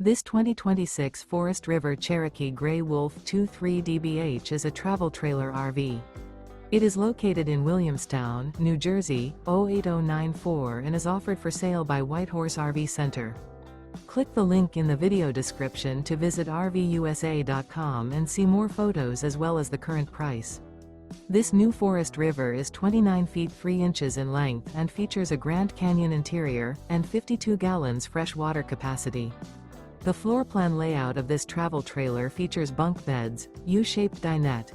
This 2026 Forest River Cherokee Grey Wolf 23 DBH is a travel trailer RV. It is located in Williamstown, New Jersey, 08094 and is offered for sale by Whitehorse RV Center. Click the link in the video description to visit RVUSA.com and see more photos as well as the current price. This new Forest River is 29 feet 3 inches in length and features a Grand Canyon interior and 52 gallons fresh water capacity. The floor plan layout of this travel trailer features bunk beds, U-shaped dinette.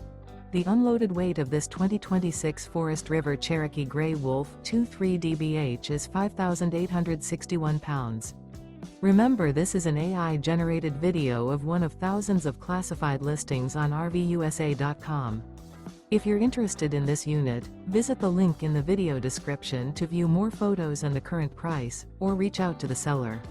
The unloaded weight of this 2026 Forest River Cherokee Grey Wolf 23 DBH is 5,861 pounds. Remember, this is an AI-generated video of one of thousands of classified listings on RVUSA.com. If you're interested in this unit, visit the link in the video description to view more photos and the current price, or reach out to the seller.